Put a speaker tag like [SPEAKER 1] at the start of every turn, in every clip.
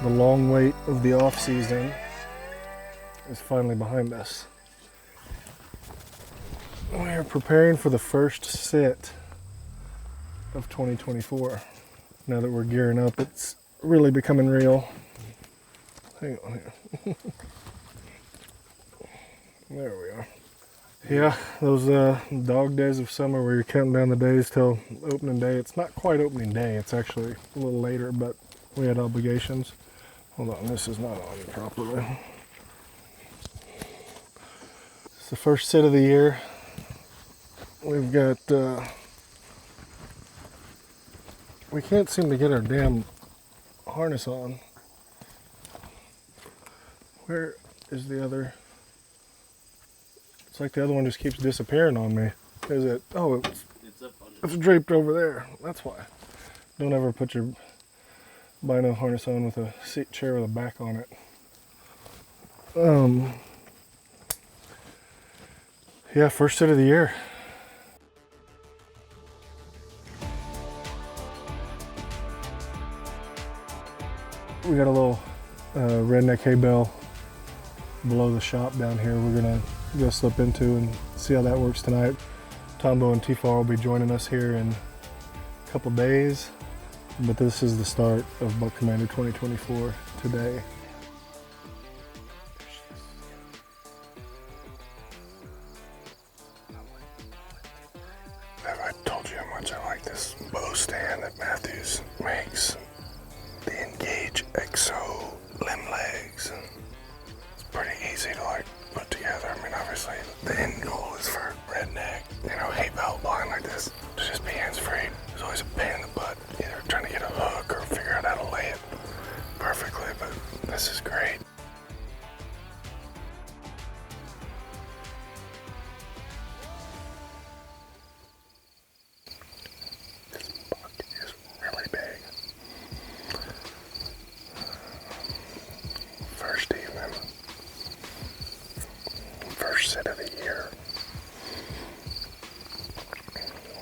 [SPEAKER 1] The long wait of the off season is finally behind us. We are preparing for the first sit of 2024. Now that we're gearing up, it's really becoming real. Hang on here. There we are. Yeah, those dog days of summer where you're counting down the days till opening day. It's not quite opening day, it's actually a little later, but we had obligations. Hold on, this is not on properly. It's the first sit of the year. We've got, we can't seem to get our damn harness on. Where is the other? It's like the other one just keeps disappearing on me. Is it? Oh, it's draped over there. That's why. Don't ever put your bino harness on with a seat chair with a back on it. Yeah, first sit of the year. We got a little redneck hay bale below the shop down here. We're gonna go slip into and see how that works tonight. Tombo and Farr will be joining us here in a couple days, but this is the start of Buck Commander 2024 today.
[SPEAKER 2] Have I told you how much I like this bow stand that Matthews makes? The Engage XO limb legs. It's pretty easy to put together. I mean, obviously the end goal is for redneck, hay bale blind like this to just be hands-free. It's always a pain in the butt, either trying to get a hook or figure out how to lay it perfectly, but this is great. This buck is really big. First evening. First sit of the year.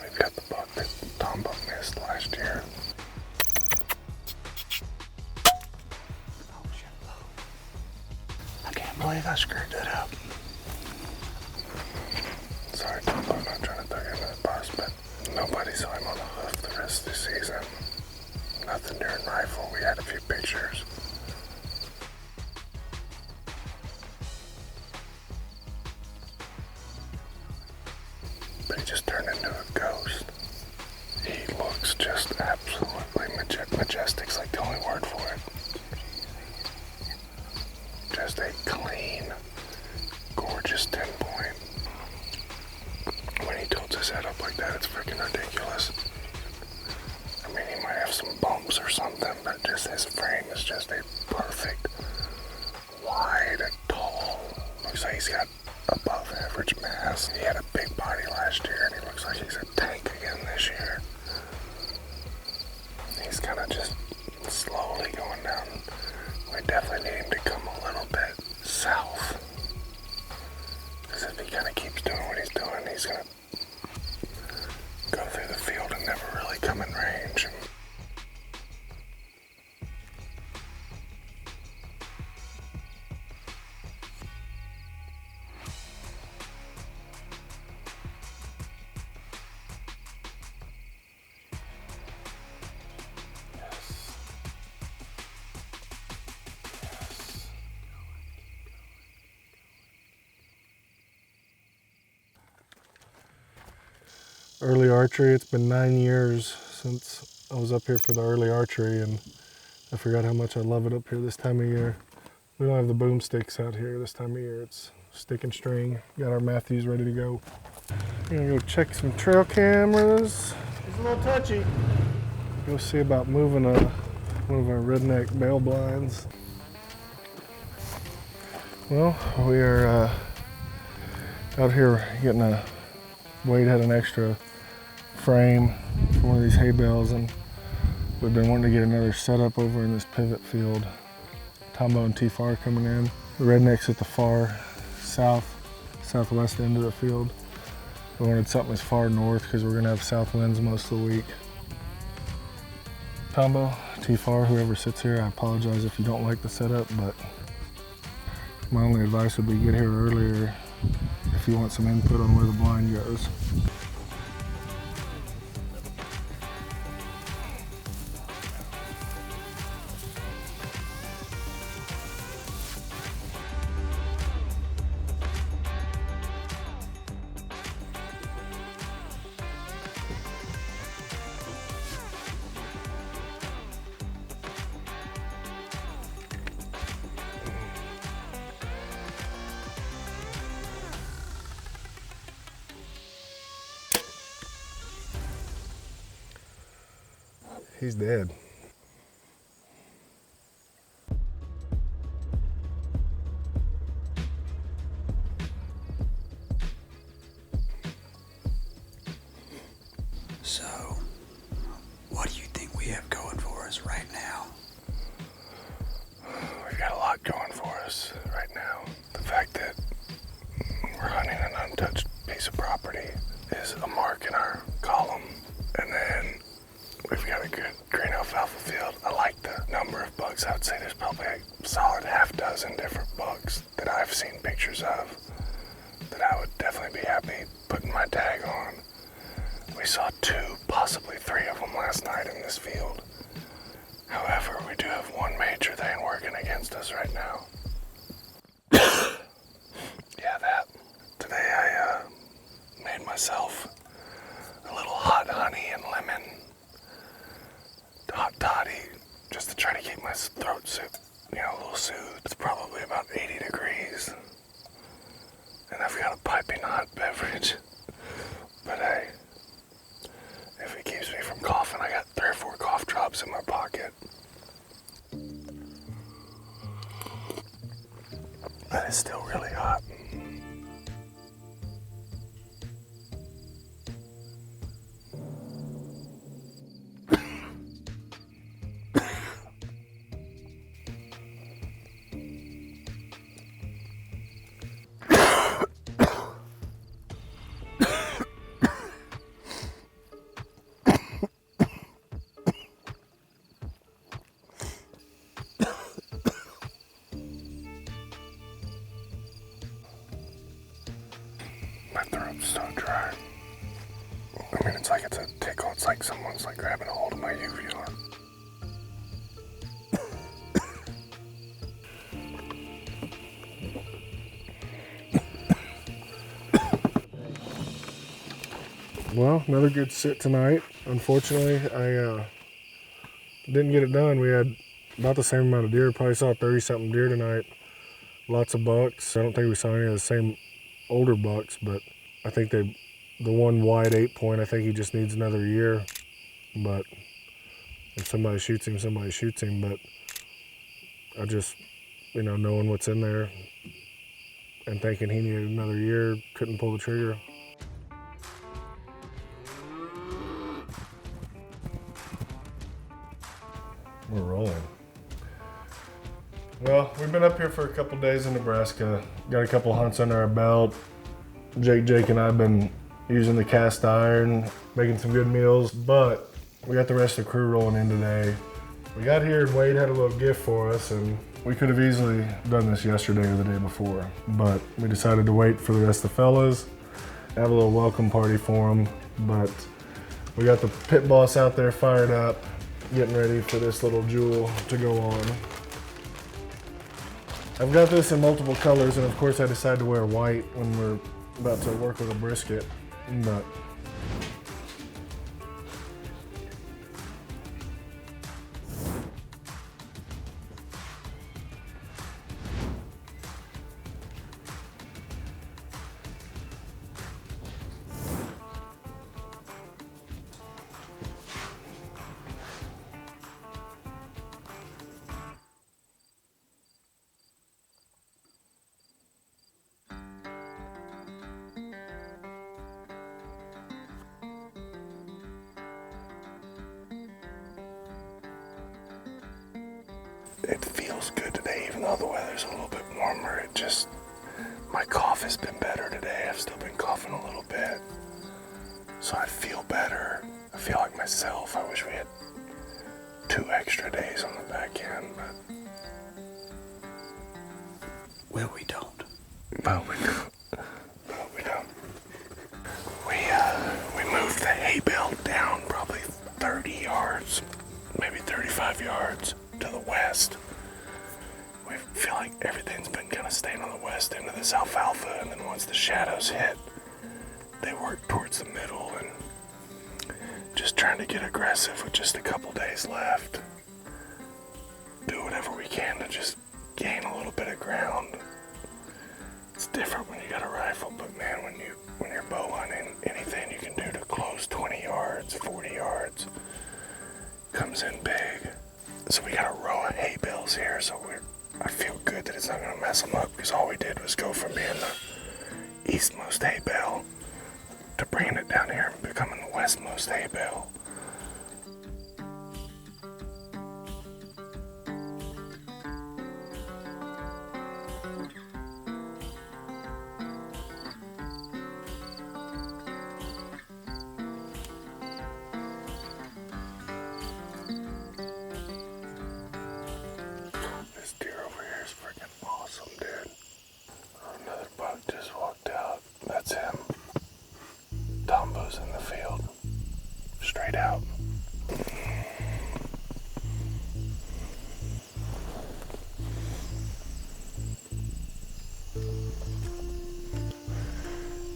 [SPEAKER 2] We've got the buck that Tombo missed last year. Oh shit. I can't believe I screwed that up. Sorry, Tombo, not trying to throw you under the bus, but nobody saw him on the hoof the rest of the season. Nothing during rifle. We had a few pictures. But he just turned into a ghost. He looks just absolutely majestic's like the only word for it. Just a clean, gorgeous 10-point. When he tilts his head up like that, it's freaking ridiculous. I mean, he might have some bumps or something, but just his frame is just a perfect, wide, tall. Looks like he's got above average mass. He had a big body last year, and he looks like he's a tank again this year. He's kind of just slowly going down. We definitely need him to come a little bit south. Because if he kind of keeps doing what he's doing, he's going to go through the field and never really come in range.
[SPEAKER 1] Early archery, it's been 9 years since I was up here for the early archery, and I forgot how much I love it up here this time of year. We don't have the boomsticks out here this time of year. It's stick and string. Got our Matthews ready to go. We're gonna go check some trail cameras. It's a little touchy. Go see about moving one of our redneck bale blinds. Well, we are out here getting Wade had an extra frame for one of these hay bales, and we've been wanting to get another setup over in this pivot field. Tombo and Farr coming in. The rednecks at the far southwest end of the field. We wanted something as far north because we're gonna have south winds most of the week. Tombo, Farr, whoever sits here, I apologize if you don't like the setup, but my only advice would be get here earlier if you want some input on where the blind goes. He's dead.
[SPEAKER 3] So, what do you think we have going for us right now?
[SPEAKER 2] We've got a lot going for us right now. The fact that we're hunting an untouched piece of property is a mark in our column. And then we've got a good green alfalfa field. I like the number of bucks. I would say there's probably a solid half dozen different bucks that I've seen pictures of that I would definitely be happy putting my tag on. We saw 2, possibly 3 of them last night in this field. However, we do have one major thing working against us right now. Yeah, that. Today I made myself a little hot honey and lemon hot toddy just to try to keep my throat a little soothed. It's probably about 80 degrees. And I've got a piping hot beverage. But hey, if it keeps me from coughing, I got 3 or 4 cough drops in my pocket. But it's still really hot. My throat's so dry. I mean, it's like it's a tickle. It's like someone's like grabbing a hold of my uvula.
[SPEAKER 1] Well, another good sit tonight. Unfortunately, I didn't get it done. We had about the same amount of deer. Probably saw 30-something deer tonight. Lots of bucks. I don't think we saw any of the same older bucks, but I think the one wide 8-point, I think he just needs another year. But if somebody shoots him, somebody shoots him. But I just, knowing what's in there and thinking he needed another year, couldn't pull the trigger. We're rolling. Well, we've been up here for a couple days in Nebraska. Got a couple hunts under our belt. Jake and I have been using the cast iron, making some good meals, but we got the rest of the crew rolling in today. We got here and Wade had a little gift for us, and we could have easily done this yesterday or the day before, but we decided to wait for the rest of the fellas, have a little welcome party for them. But we got the pit boss out there fired up, getting ready for this little jewel to go on. I've got this in multiple colors, and of course I decided to wear white when we're about to work with a brisket, but
[SPEAKER 2] it feels good today, even though the weather's a little bit warmer. My cough has been better today. I've still been coughing a little bit. So I feel better. I feel like myself. I wish we had 2 extra days on the back end, but
[SPEAKER 3] Well, we don't.
[SPEAKER 2] but we don't. But we don't. We moved the hay bale down probably 30 yards, maybe 35 yards to the west. We feel like everything's been kind of staying on the west end of this alfalfa, and then once the shadows hit, they work towards the middle, and just trying to get aggressive with just a couple days left. Do whatever we can to just gain a little bit of ground. It's different when you got a rifle, but man, when you're bow hunting, anything you can do to close 20 yards, 40 yards comes in big. So we got a row of hay bales here, so I feel good that it's not gonna mess them up, because all we did was go from being the eastmost hay bale to bringing it down here and becoming the westmost hay bale. This deer over here is freaking awesome, dude. Another buck just walked out. That's him. Tombo's in the field. Straight out.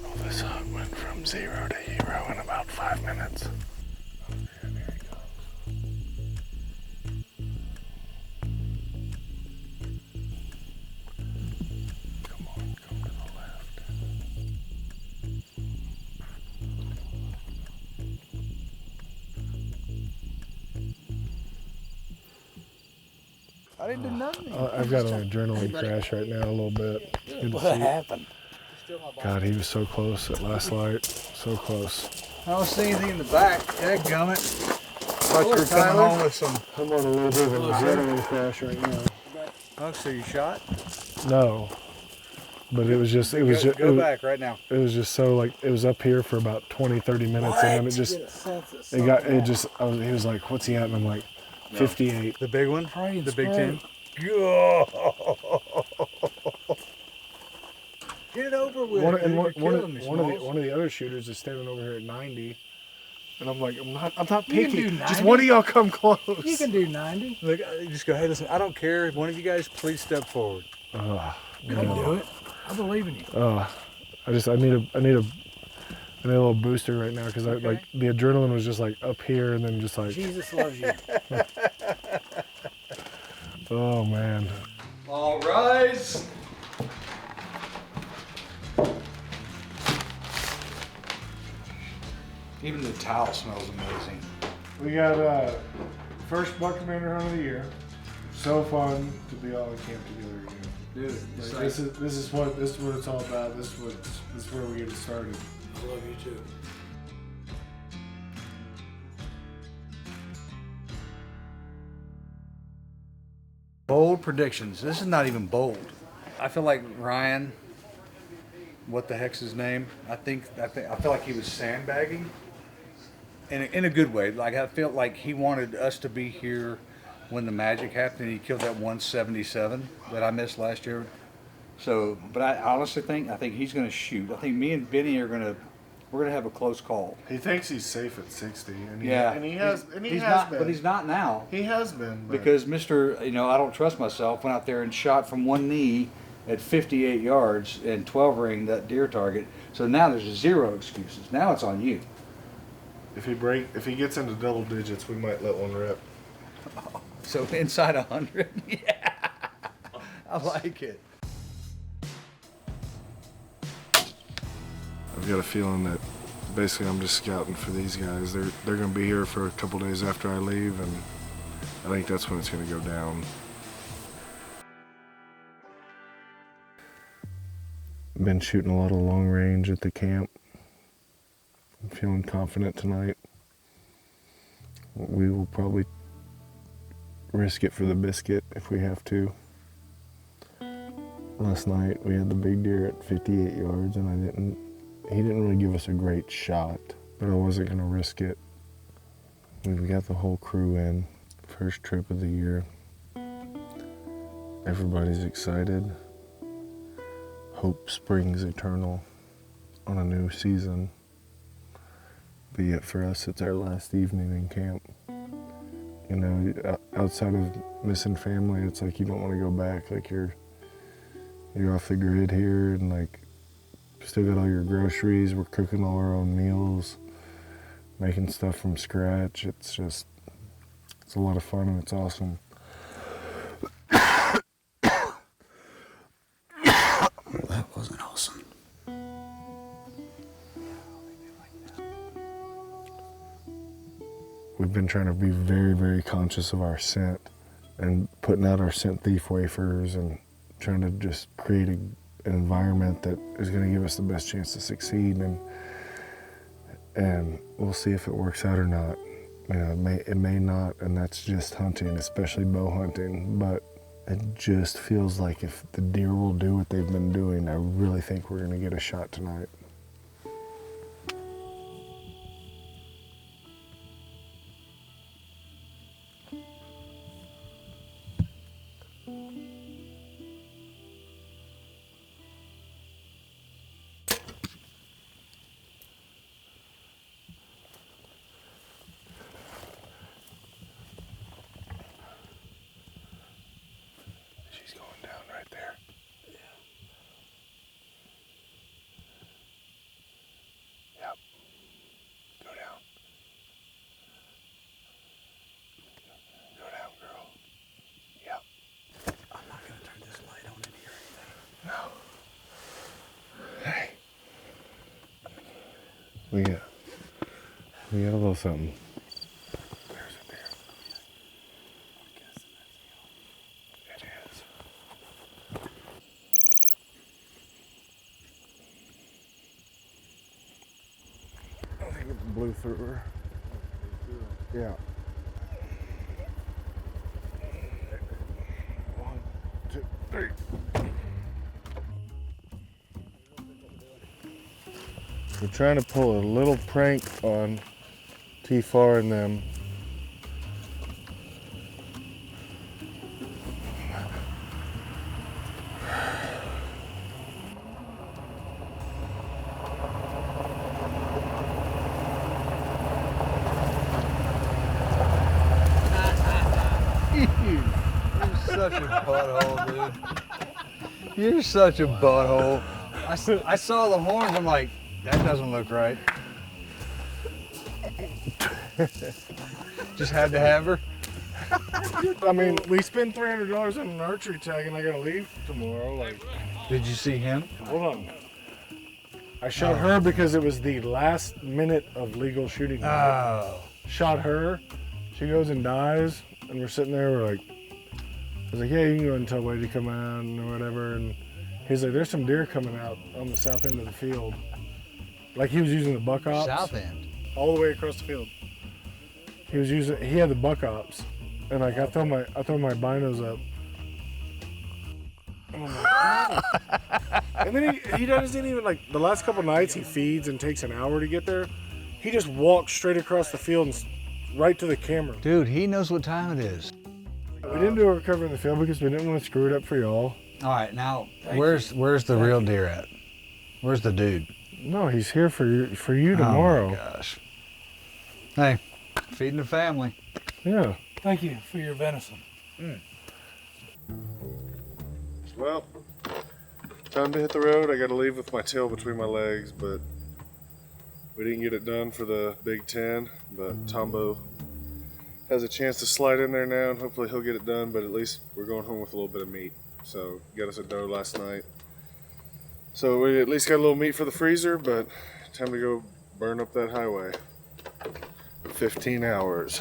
[SPEAKER 2] Well, this hunt went from 0 to hero in about 5 minutes. Oh, yeah, there he goes. Come on, come to the left.
[SPEAKER 4] I didn't do nothing.
[SPEAKER 1] I've got an adrenaline crash right now a little bit. Good to
[SPEAKER 4] What
[SPEAKER 1] see.
[SPEAKER 4] happened?
[SPEAKER 1] God, he was so close at last light. So close.
[SPEAKER 4] I don't see anything in the back. Dadgummit. Thought you were coming
[SPEAKER 1] Tyler.
[SPEAKER 4] home with some.
[SPEAKER 1] I'm on a little bit of an adrenaline crash right now.
[SPEAKER 4] Oh, so you shot?
[SPEAKER 1] No. But it was just,
[SPEAKER 4] Go back right now.
[SPEAKER 1] it was just so like, it was up here for about 20, 30 minutes and then it just, he was like, what's he at? And I'm like, 58.
[SPEAKER 4] The big one? The Big Ten? Get it over with.
[SPEAKER 1] One
[SPEAKER 4] One
[SPEAKER 1] of the other shooters is standing over here at 90. And I'm like, I'm not
[SPEAKER 4] You can
[SPEAKER 1] picky.
[SPEAKER 4] do
[SPEAKER 1] Just
[SPEAKER 4] 90.
[SPEAKER 1] one of y'all come close.
[SPEAKER 4] You can do 90. Look, just go, hey, listen, I don't care. One of you guys, please step forward. You can do it. I believe in you.
[SPEAKER 1] I need a little booster right now because like the adrenaline was just like up here and then just like,
[SPEAKER 4] Jesus loves you.
[SPEAKER 1] oh man.
[SPEAKER 4] All rise. Even the towel smells amazing.
[SPEAKER 1] We got first buck commander hunt of the year. So fun to be all in camp together again.
[SPEAKER 4] Dude,
[SPEAKER 1] Like, this is what it's all about. This is where we get it started.
[SPEAKER 4] I love you too. Bold predictions. This is not even bold. I feel like Ryan, what the heck's his name? I feel like he was sandbagging in a good way. Like I felt like he wanted us to be here when the magic happened. He killed that 177 that I missed last year. So, but I honestly think he's going to shoot. I think me and Benny we're going to have a close call.
[SPEAKER 1] He thinks he's safe at 60, and he
[SPEAKER 4] He's
[SPEAKER 1] has
[SPEAKER 4] not,
[SPEAKER 1] been.
[SPEAKER 4] but he's not now.
[SPEAKER 1] He has been
[SPEAKER 4] Because Mr. I don't trust myself, went out there and shot from one knee at 58 yards and 12 ring that deer target. So now there's 0 excuses. Now it's on you.
[SPEAKER 1] If he gets into double digits, we might let one rip.
[SPEAKER 4] So inside 100, yeah, I like it.
[SPEAKER 1] I've got a feeling that basically I'm just scouting for these guys. They're going to be here for a couple days after I leave, and I think that's when it's going to go down. Been shooting a lot of long range at the camp. I'm feeling confident tonight. We will probably risk it for the biscuit if we have to. Last night we had the big deer at 58 yards and he didn't really give us a great shot, but I wasn't gonna risk it. We got the whole crew in first trip of the year. Everybody's excited. Hope springs eternal on a new season. But yet for us, it's our last evening in camp. You know, outside of missing family, it's like you don't want to go back. Like you're off the grid here, and like still got all your groceries. We're cooking all our own meals, making stuff from scratch. It's a lot of fun and it's awesome.
[SPEAKER 3] That wasn't awesome.
[SPEAKER 1] We've been trying to be very, very conscious of our scent and putting out our scent thief wafers and trying to just create an environment that is going to give us the best chance to succeed, and we'll see if it works out or not. You know, it may not, and that's just hunting, especially bow hunting, but it just feels like if the deer will do what they've been doing, I really think we're going to get a shot tonight.
[SPEAKER 2] She's going down right there. Yep. Go down. Go down, girl. Yep.
[SPEAKER 3] I'm not gonna turn this light on in here or anything.
[SPEAKER 2] No. Hey.
[SPEAKER 1] We got a little something.
[SPEAKER 2] There's a deer. It is.
[SPEAKER 1] I think it blew through her. Yeah. 1, 2, 3. We're trying to pull a little prank on Farr and them.
[SPEAKER 4] Such a butthole, dude. You're such a butthole. I saw the horns, I'm like, that doesn't look right. Just had to have her.
[SPEAKER 1] I mean, we spent $300 on an archery tag and I gotta leave tomorrow. Like,
[SPEAKER 4] Did you see him?
[SPEAKER 1] hold on. I shot her because it was the last minute of legal shooting.
[SPEAKER 4] Oh.
[SPEAKER 1] Shot her. She goes and dies, and we're sitting there. We're like, I was like, yeah, you can go and tell Whitey to come out or whatever. And he's like, there's some deer coming out on the south end of the field. Like he was using the buck ops.
[SPEAKER 4] South end.
[SPEAKER 1] All the way across the field. He had the buck ops, and like I throw my binos up, and I'm like, oh. And then he doesn't even, like, the last couple nights he feeds and takes an hour to get there. He just walks straight across the field and right to the camera.
[SPEAKER 4] Dude, he knows what time it is.
[SPEAKER 1] We didn't do a recovery in the field because we didn't want to screw it up for y'all.
[SPEAKER 4] All right, now where's the real deer at? Where's the dude?
[SPEAKER 1] No, he's here for you tomorrow.
[SPEAKER 4] Oh my gosh. Hey, feeding the family.
[SPEAKER 1] Yeah.
[SPEAKER 5] Thank you for your venison.
[SPEAKER 1] Well, time to hit the road. I got to leave with my tail between my legs, but we didn't get it done for the Big Ten. But Tombo has a chance to slide in there now, and hopefully he'll get it done. But at least we're going home with a little bit of meat. So got us a doe last night. So we at least got a little meat for the freezer, but time to go burn up that highway. 15 hours.